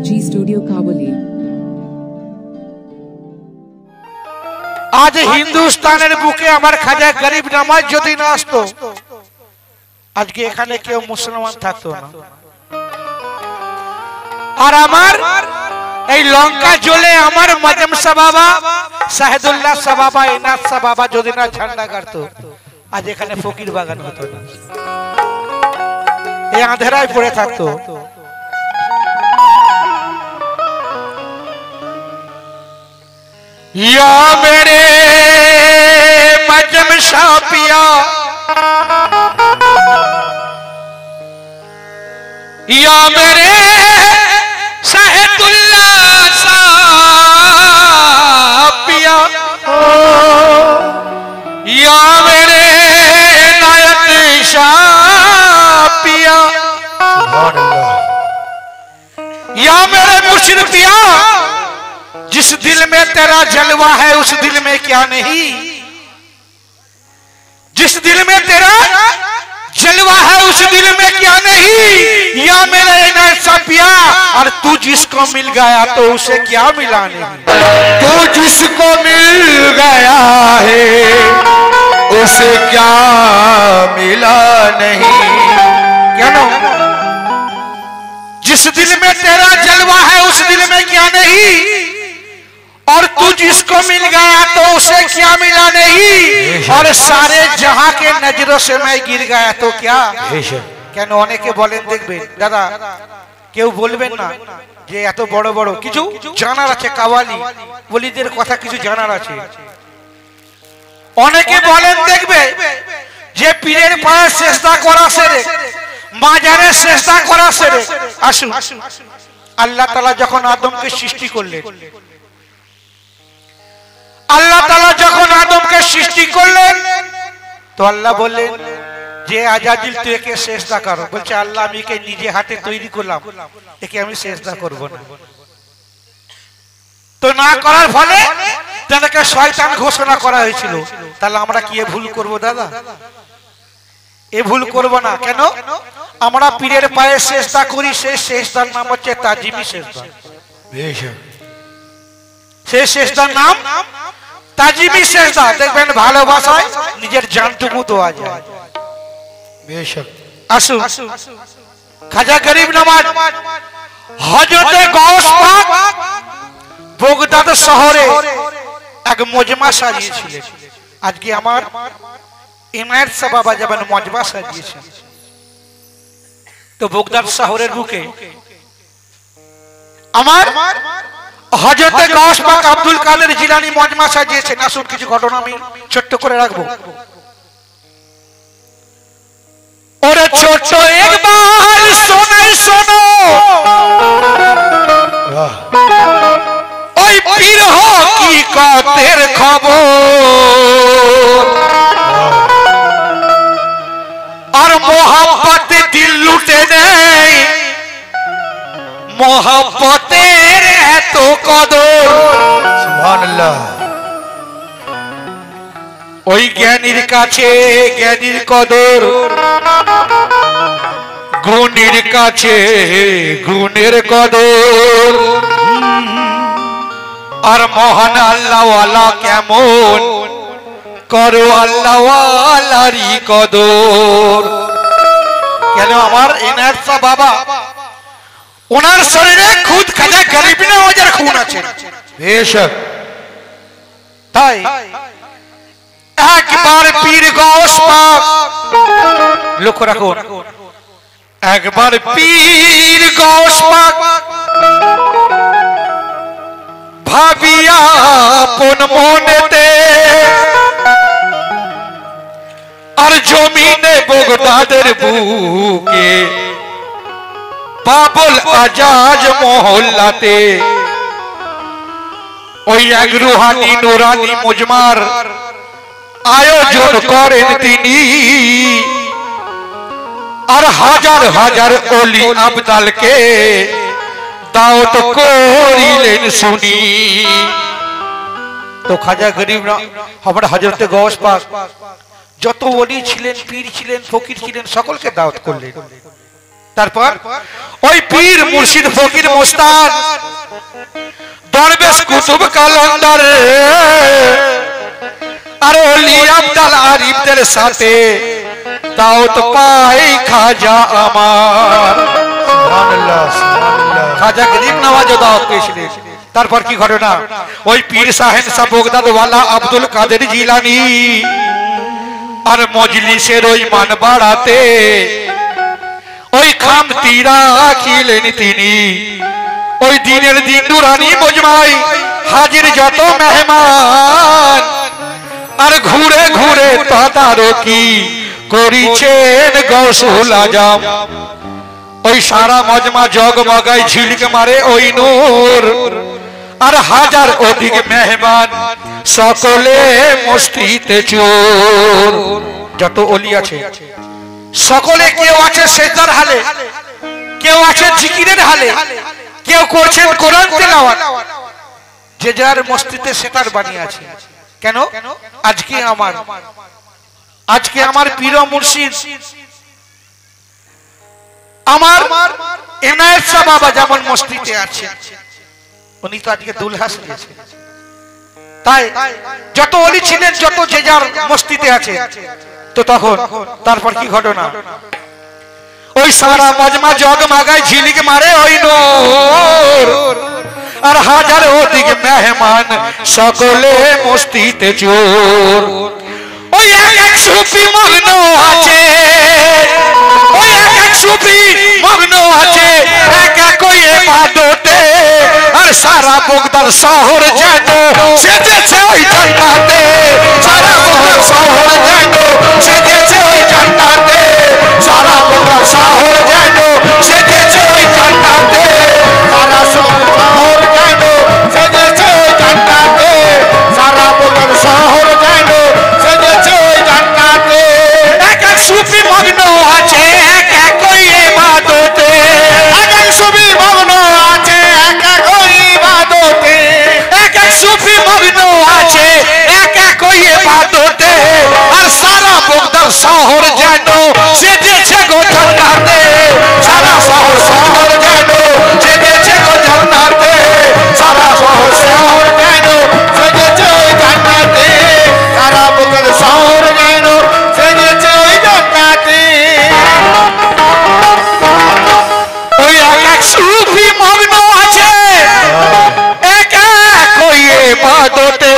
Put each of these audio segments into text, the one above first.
G Studio Kabuli। आज हिंदुस्तानेर bouquet आमार खाजा गरीब नवाज যদি না আসতো আজকে এখানে কেউ মুসলমান থাকতো না। আর আমার এই লঙ্কা জ্বলে আমার মজম সাবাবা শাহিদুল্লাহ সাবাবা ইনাত সাবাবা যদি না ঝান্ডা গাড়তো আজ এখানে ফকির বাগান হতো না, এই আঁধেরায় পড়ে থাকতো। या मेरे मजम शापिया या मेरे शाहिदुल्लाह शापिया या मेरे नायक शापिया या मेरे मुशरफिया जिस दिल में तेरा जलवा है उस दिल में क्या नहीं, जिस दिल में तेरा जलवा है उस दिल में क्या नहीं, या मेरा इनायत सापिया और तू जिसको मिल गया तो उसे क्या मिला नहीं, तू जिसको मिल गया है उसे क्या मिला नहीं। क्या नो जिस दिल में तेरा जलवा है उस दिल में क्या नहीं, और तू जिसको मिल गया तो उसे क्या मिला नहीं, और सारे जहां के नजरों से मैं गिर गया तो क्या। কেন অনেকে বলেন দেখবেন দাদা কেউ বলবেন না যে এত বড় বড় কিছু জানার আছে, কাওয়ালি ওলিদের কথা কিছু জানার আছে। অনেকে বলেন দেখবে যে পীরের পায়ে সিজদা করা সেরে, মাজারে সিজদা করা সেরে। আসুন, আল্লাহ তাআলা যখন আদমকে সৃষ্টি করলেন, আল্লাহ তাআলা যখন আদমকে সৃষ্টি করলেন তো আল্লাহ বললেন যে আজাজিল তুই একে সিজদা কর। বলছে আল্লাহ আমি একে নিজে হাতে তৈরি করলাম, একে আমি সিজদা করব না। তো না করার ফলে তাকে শয়তান ঘোষণা করা হয়েছিল। তাহলে আমরা কি এ ভুল করব দাদা? এ ভুল করব না। কেন? আমরা পীরের পায়ে সিজদা করি, সেই সিজদার নাম হচ্ছে তাজিমি সিজদা। সেই সিজদার নাম তাজিমি সিজদা। দেখবেন ভালোবাসায় নিজের জানটুকু দেওয়া যায়। বেশক আসুন, খাজা গরিব নওয়াজ হযরতে গাউস পাক বগদাদ শহরে এক মজমা সাজিয়েছিলেন। আজকে আমার ইনায়েত সাবাবা যাবেন মজমা সাজিয়েছেন। তো বগদাদ শহরের বুকে আমার হযরতে গাউস পাক আব্দুল কাদের জিলানী মজমা সাজিয়েছেন। আসুন কিছু ঘটনা আমি ছোট্ট করে রাখবো। ওরে ছোট একবার শোনাই শোনো, ওই পীর হকিকতের খবর, আর মোহাম্মত দিল লুটে নেয়, মোহাম্মতের এত কদর। সুবহানাল্লাহ। ওই জ্ঞানীর কাছে জ্ঞানীর কদর, গুণীর কাছে গুণের কদর, আর মহান আল্লাহওয়ালা কেমন করো আল্লাহওয়ালারই কদর। কেন? আমার ইনায়েত শাহ বাবা ওনার শরীরে খুদ খাজা গরিব নওয়াজের খুন আছে। বেশক তাই একবার পীর গাউস পাক, লক্ষ্য রাখুন, একবার পীর গাউস পাক ভাবিয়া আপন মনেতে, আর জমিনে বগদাদের বুকে বাবুল আজাজ মহল্লাতে ওই এক রুহানি নুরানি মুজমার আয়োজন করেন তিনি, আর হাজার হাজার ওলি আবদালকে দাওয়াত করিলেন শুনি। তো খাজা গরিব আমরা হযরতে গাউস পাক যত ওলি ছিলেন, পীর ছিলেন, ফকির ছিলেন, সকলকে দাওয়াত করলেন। তারপর ওই পীর মুর্শিদ ফকির মোস্তান দরবেশ কুতুব কালন্দার আর ওলি আব্দাল আরিফদের সাথে দাওয়াত পাই খাজা আমার। সুবহানাল্লাহ সুবহানাল্লাহ। খাজা গরিব নওয়াজ দাওয়াত পেয়েছিলেন। তারপর কি ঘটনা, ওই পীর সাহেব সাহ বগদাদ ওয়ালা আব্দুল কাদের জিলানী আর মজলিসের ওই মান বাড়াতে ওই খাম তীরা খিলেন তিনি। ওই দিনের দিন নুরানি মজমায় হাজির যত মেহমান আর ঘুরে ঘুরে তদারকি করিছেন গৌসুল আজম। ওই সারা মজমা জগমগায় ঝিলক মারে ওই নূর আর হাজার অধিক মেহমান সকলে মস্তিতে চোর। যত ওলি আছে সকলে, কেউ আছে সেজদার হালে, কেউ আছে জিকিরের হালে, কেউ করছেন কোরআন তেলাওয়াত, যে যার মস্তিতে সেতার বানিয়ে আছে। কেন? আজকে আমার পীর মুর্শিদ আমার এনায়েত শাহ বাবা যেমন মস্তিতে আছে, উনি তো আজকে দুলহা সেজেছেন। তাই যত ওলি ছিলেন, যত যে যার মস্তিতে আছে। তো তখন তারপর কি ঘটনা, ওই সারা মজমা জগমগায় ঝিলিক মারে ওই নূর আর হাজার অধিক মেহমান সকলে মস্তিতে চোর। ওই এক সুফি মগ্ন আছে, ওই এক সুফি মগ্ন আছে এক একই ইবাদতে আর সারা বগদাদ শহর যেন সেজেছে ওই জান্নাতে। সারা বগদাদ শহর যেন সেজেছে ওই জান্নাতে। সারা বগদাদ শহর যেন সেজেছে ওই জান্নাতে। সারা শহর যেন সেজেছে ওই জান্নাতে। সারা বগদাদ শহর যেন সেজেছে ওই জান্নাতে। এক এক সুফি মগ্ন আছে এক একই ইবাদতে। এক এক সুফি মগ্ন আছে এক একই ইবাদতে। এক এক সুফি মগ্ন আছে এক একই ইবাদতে আর সারা বগদাদ শহর যেন সেজেছে গো জান্নাতে। সারা শহর যেন সেজেছে গো জান্নাতে। সারা শহর যেন সেজেছে ওই জান্নাতে। সারা বগদাদ শহর যেন সেজেছে ওই জান্নাতে। ওই এক সুফি মগ্ন আছে এক একই ইবাদতে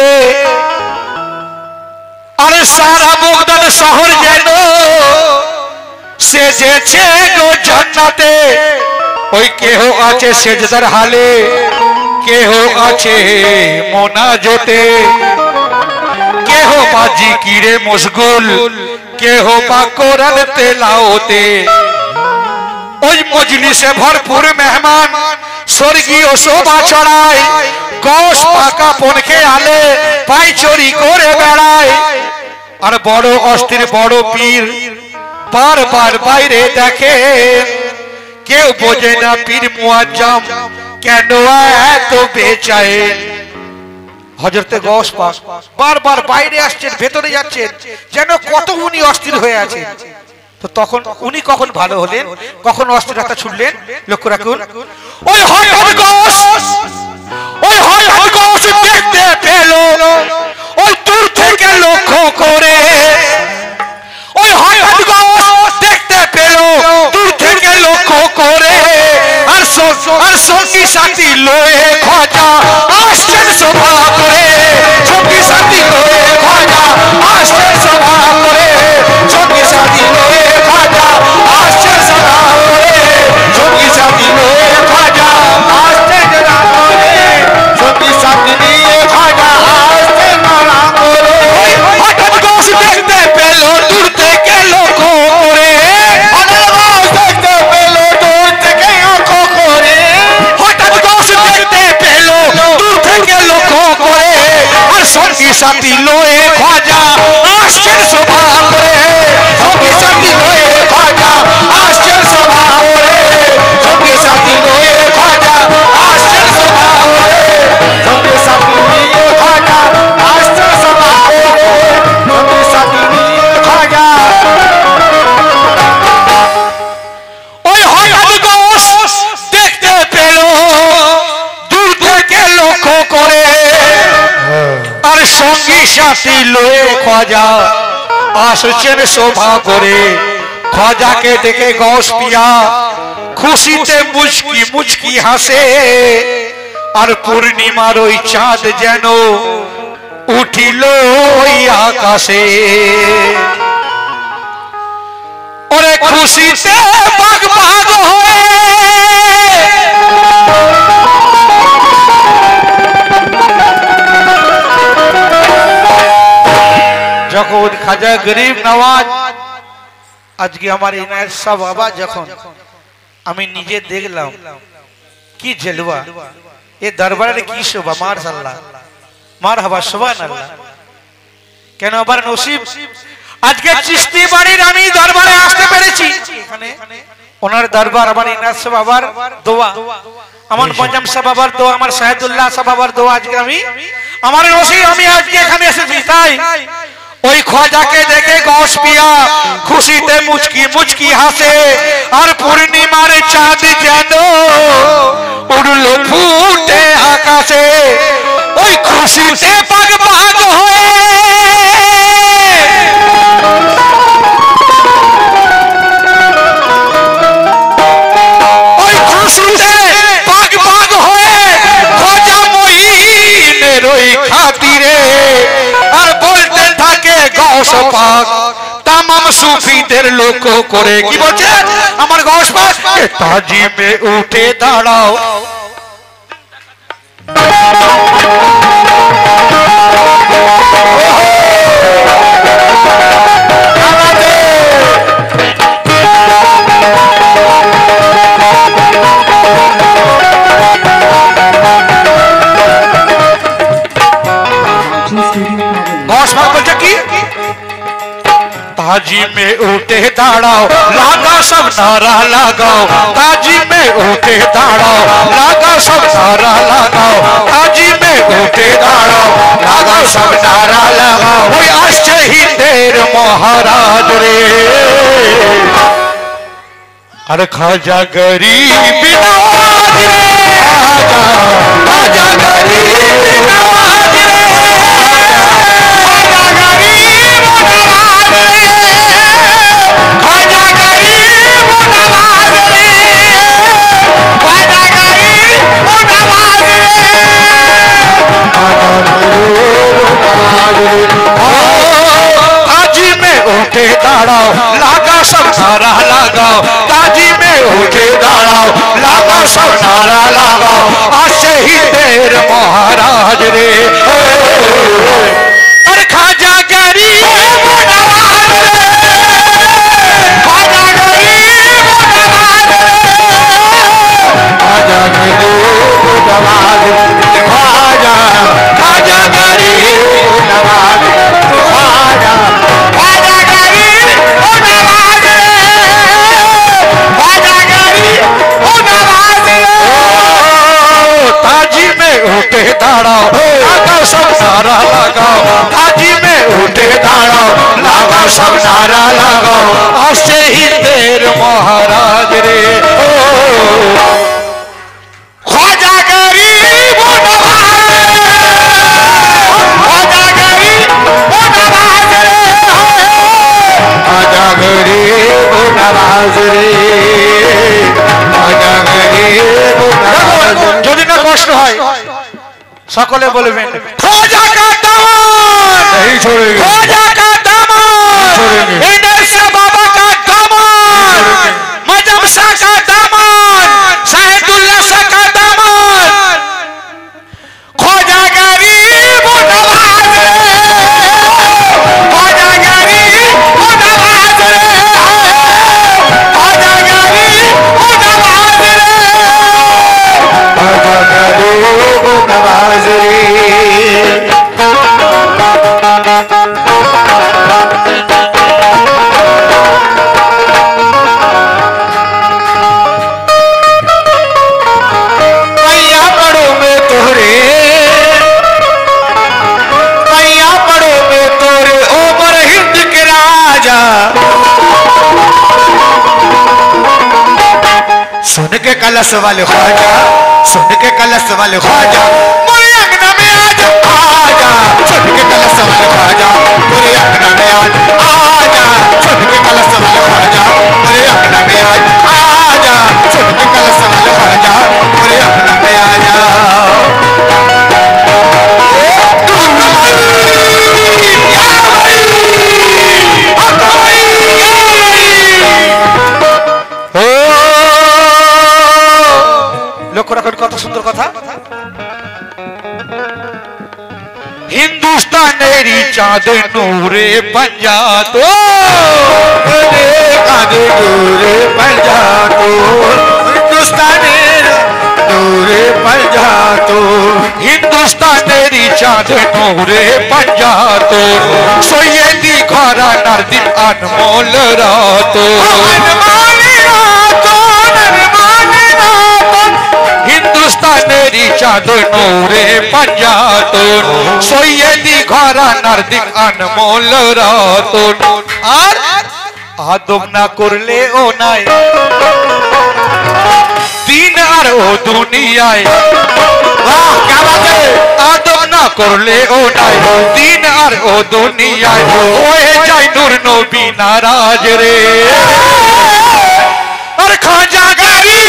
আর সারা বগদাদ শহর যেন সেজেছে গো জান্নাতে। ওই কেহ আছে সেজদার হালে, কেহ আছে মোনাজতে, কেহ বা জিকিরে মশগুল, কেহ বা কোরআন তেলাওতে। ওই মজলিসে ভরপুর মেহমান স্বর্গীয় শোভা ছড়ায়, গোশ পাকা পনখে আলে পাই চুরি করে বেড়ায়। আর বড় অস্থির বড় পীর বারবার বাইরে দেখে, কেউ বোঝে না পীর মুআজ্জম কেন এত বেচায়েন। হযরতে গৌস পাক বারবার বাইরে আসছেন, ভেতরে যাচ্ছেন, যেন কত উনি অস্থির হয়ে আছেন। তো তখন উনি কখন ভালো হলেন, কখন অস্থিরতা ছুটলেন, লক্ষ্য রাখুন। ওই হঠাৎ গৌস দেখতে পেল ওই দূর থেকে লক্ষ্য করে। ওই হঠাৎ গৌস দেখতে পেল দূর থেকে লক্ষ্য করে আর সঙ্গী সাথী লয়ে খাজা আসছেন সভা করে। সঙ্গী সাথী লয়ে খাজা আসছেন সভা করে। সঙ্গী সাথী লয়ে খাজা আসছেন সভা করে। সঙ্গী সাথী লয়ে খাজা আসছেন সভা করে। সঙ্গী সাথী নিয়ে খাজা আসছেন সভা করে। হঠাৎ গৌস দেখতে পেল দূর থেকে লক্ষ্য করে। হঠাৎ গৌস দেখতে পেল দূর থেকে লক্ষ্য করে। হঠাৎ গৌস দেখতে পেল দূর থেকে লক্ষ্য করে। সাথী লয়ে খোঁজা আসছেন শোভা করে খোঁজাকে দেখে গৌস পিয়া খুশিতে মুচকি মুচকি হাসে আর পূর্ণিমার ওই চাঁদ যেন উঠিল ওই আকাশে ওরে খুশিতে বাগ বাগ হয়ে যখন খাজা গরিব নওয়াজ আজকে আমার ইনায়েত শাহ বাবা যখন আমি নিজে দেখলাম কি জলওয়া এ দরবারে কি শোভা মাশাআল্লাহ মারহাবা সুবহানাল্লাহ কেন আবার নসিব আজকে চিশতি বাড়ির আমি দরবারে আসতে পেরেছি এখানে ওনার দরবার আমার ইনায়েত শাহ বাবার দোয়া আমার পঞ্জাম শাহ বাবার দোয়া আমার শাহিদুল্লাহ শাহ বাবার দোয়া আজকে আমি আমার নসিব আমি আজকে এখানে এসেছি তাই ওই খোঁজাকে দেখে গৌস পিয়া খুশিতে মুচকি মুচকি হাসে আর পূর্ণিমার চাঁদ যেন উড়ল ফুটে আকাশে ওই খুশিতে পাগ পাগ হয়ে ওই খুশিতে পাগ পাগ হয়ে খোঁজা মহিনের ওই খাতিরে আর বলতে থাকে গৌস পাক तमाम सूफीদের লক্ষ্য করে কি বলছে আমার গৌস পাক তাজিমে উঠে দাঁড়াও गौस पाक बोलছে কি ताजी में उठे दाड़ाओ लागा सब नारा लगाओ ताजी में उठे दाड़ाओ लागा सब नारा लगाओ ताजी में उठे दाड़ाओ लागा सब नारा लगाओ ওই আসছে হিন্দের মহারাজ রে আর খাজা গরিব নওয়াজ রে খাজা গরিব নওয়াজ রে ताजी में उठे दाड़ाओ लागा सब नारा लगाओ ताजी में उठे दाड़ाओ लागा सब नारा लगाओ आशे ही तेर महाराज रे और खाजा गरीब नवाज रे खाजा गरीब नवाज रे खाजा गरीब नवाज खाजा खाजा गरीब नवाज खाजा खाजा गरीब नवाज खाजा गरीब नवाज ताजी में उठे दाड़ाओ लागा सब नारा लगाओ ताजी में उठे दाड़ाओ लागा सब नारा लगाओ आशे ही तेर महाराज रे ख्वाजा गरीब नवाज ख्वाजा गरीब नवाज ख्वाजा गरीब नवाज रे ख्वाजा गरीब नवाज যদি না কষ্ট হয় সকলে বলবেন ख्वाजा का दामन नहीं छोड़ेंगे ख्वाजा का दामन इधर से बाबा का दामन मजम शाह का दामन शाहिदुल्लाह शाह का दामन ख्वाजा गरीब नवाज ख्वाजा गरीब नवाज ख्वाजा गरीब नवाज ख्वाजा गरीब नवाज सुन के कलश वाले ख्वाजा सुन के कलश वाले ख्वाजा मोरे अंगना में आज आजा छुट के कलश वाले खाजा मेरे अंगना में आज आजा छुट के कलश वाले खाजा मेरे अंगना में आज आजा छुट के कलश वाले खाजा मेरे अंगना में आजा লক্ষ্য রাখুন কত সুন্দর কথা হিন্দুস্তানেরই চাঁদ নূরে पंजातो चाँद नूरे पंजातो हिंदुस्तानेर नूरे पंजातो হিন্দুস্তানেরই চাঁদ নূরে पंजातो সৈয়দি ঘরানার দিন আনমোল রাত হিন্দুস্তানেরই চাঁদ নূরে पंजातो সৈয়দি ঘরানার দিন আনমোল রাত আর আদব না করলে ও নাই দিন আর ও দুনিয়ায় वाह क्या बात है আদব না করলে ও নাই দিন আর ও দুনিয়ায় হয়ে যায় নূর নবী নারাজ রে আর খাজা গারি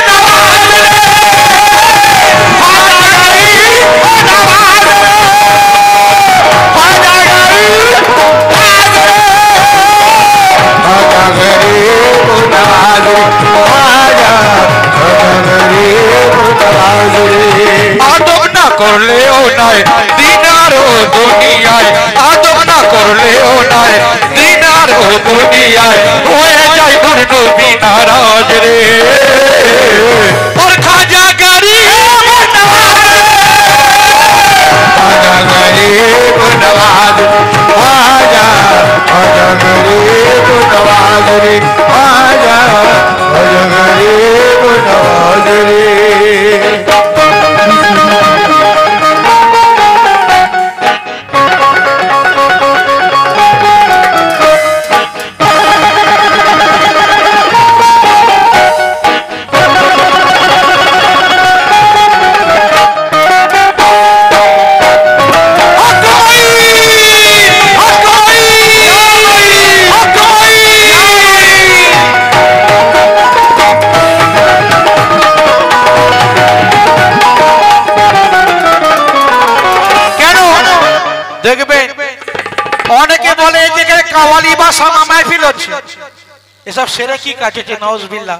নওয়াজ রে খাজা গারি নওয়াজ রে খাজা গারি নওয়াজ রে आजा गरीब नवाज आजा गरीब नवाज আদব না করলে ও নাই দিন আর ও দুনিয়ায় আদব না করলে ও নাই দিন আর ও দুনিয়ায় হয়ে যায় নূর নবী নারাজ রে और खाजा गरीब नवाज रे आजा गरीब नवाज आजा आजा गरीब नवाज रे आजा आजा गरीब नवाज रे দেখবেন অনেকে বলে যে কাওয়ালি বা সামা মাহফিল হচ্ছে এসব সেরে কি কাটেছে নাউজুবিল্লাহ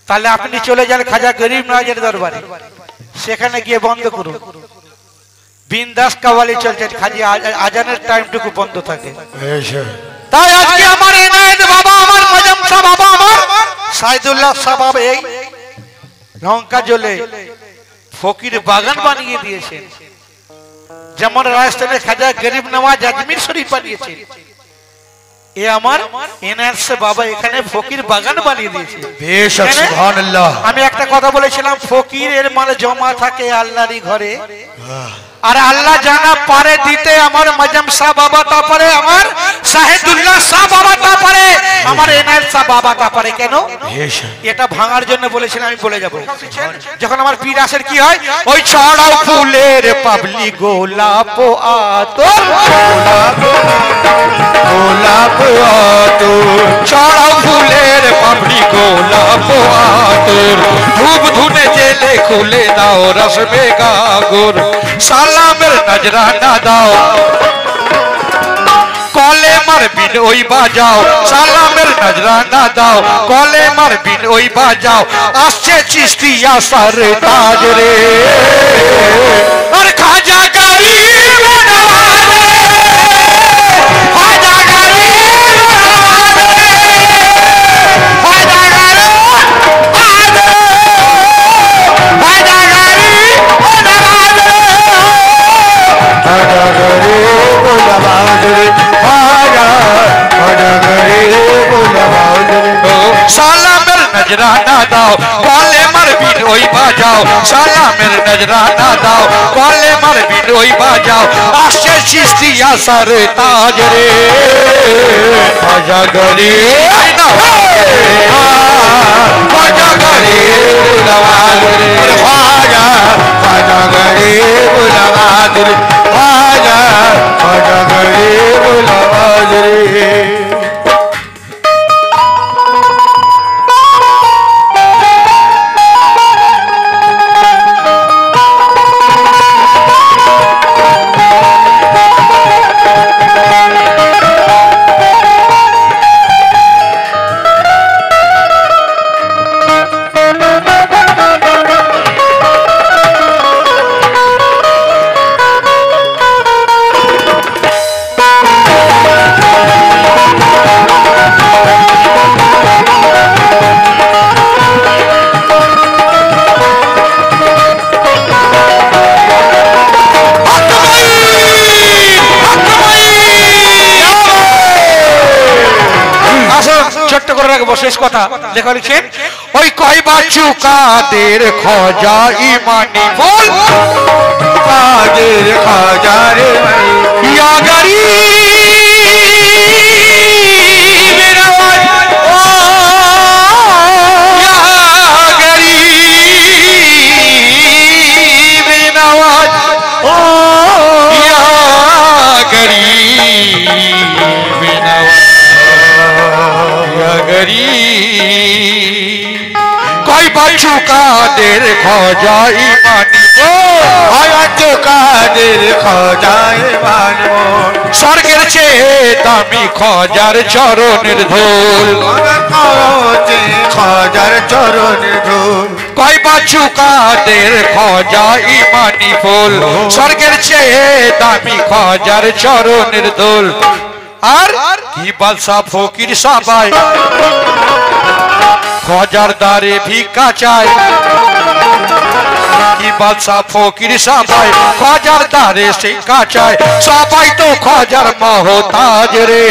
তাহলে আপনি চলে যান খাজা গরিব নওয়াজের দরবারে সেখানে গিয়ে বন্ধ করুন বিন্দাস কাওয়ালি চলছে খালি আজানের টাইমটুকু বন্ধ থাকে তাই আজকে আমার এনায়েত বাবা আমার মজম শাহ বাবা আমার সাইদুল্লাহ শাহ বাবা এই লঙ্কা জ্বলে ফকির বাগান বানিয়ে দিয়েছেন যেমন রাজস্থানের খাজা গরিব নওয়াজ আজমির শরীফ বানিয়েছে এ আমার এনআরস বাবা এখানে ফকির বাগান বানিয়ে দিয়েছে বেশক সুবহানাল্লাহ আমি একটা কথা বলেছিলাম ফকির এর মানে জমা থাকে আল্লাহরই ঘরে আর আল্লাহ জানা পারে দিতে আমার মজম শাহ বাবা তা পারে আমার সাহেদুল্লাহ শাহ বাবা তা পারে আমার এনআর শাহ বাবা তা পারে কেন এটা ভাঙার জন্য বলেছিলাম আমি বলে যাব যখন আমার পীর আসের কি হয় ওই ছড়াও ফুলের পাবলি গোলাপ আতর গোলাপ আতর ছড়াও ফুলের পাবলি গোলাপ আতর ধূপ ধুনে জেলে খুলে দাও রসমে গাগর সালামের নজরানা দাও কলে মার বিন ওই বাজাও সালামের নজরানা দাও কলে মার বিন ওই বাজাও আসছে চিস্তিয়া সারে তাজ রে আর খাজা গরিব নওয়াজ রে খাজা গরিব নওয়াজ রে খাজা গরিব নওয়াজ রে খাজা গরিব নওয়াজ রে आजा गरीब नवाज रे आजा आजा गरीब नवाज रे সালামের নজরানা দাও কলে মার বিন ওই বাজাও সালামের নজরানা দাও কলে মার বিন ওই বাজাও আসছে চিস্তিয়া সারে তাজ রে आजा गरीब খাজা গরিব नवाज रे आजा आजा गरीब नवाज रे বলবো শেষ কথা লেখা লিখছেন ওই কয়বার চুকাদের খোঁজা ইমানি বল কাদের খাজারে ইয়া গরিব নওয়াজ ও ইয়া গরিব নওয়াজ ও ইয়া গরিব নওয়াজ ইয়া গরিব কয়বার চুকাদের খোঁজা ইমানি আয়াত কাদের খাজায় মানো স্বর্গের চেয়ে দামি খোঁজার চরণের ধুল খাওয়াতে খাজার চরণের ধুল কয়বার চুকাদের খোঁজা ইমানি ফুল স্বর্গের চেয়ে দামি খোঁজার চরণের ধুল আর কি বালসা ফকির সবাই খোঁজার দ্বারে ভিক্ষা চায় কি বাদশা ফকির সবাই খোঁজার দ্বারে শিক্ষা চায় সবাই তো খোঁজার মহতাজ রে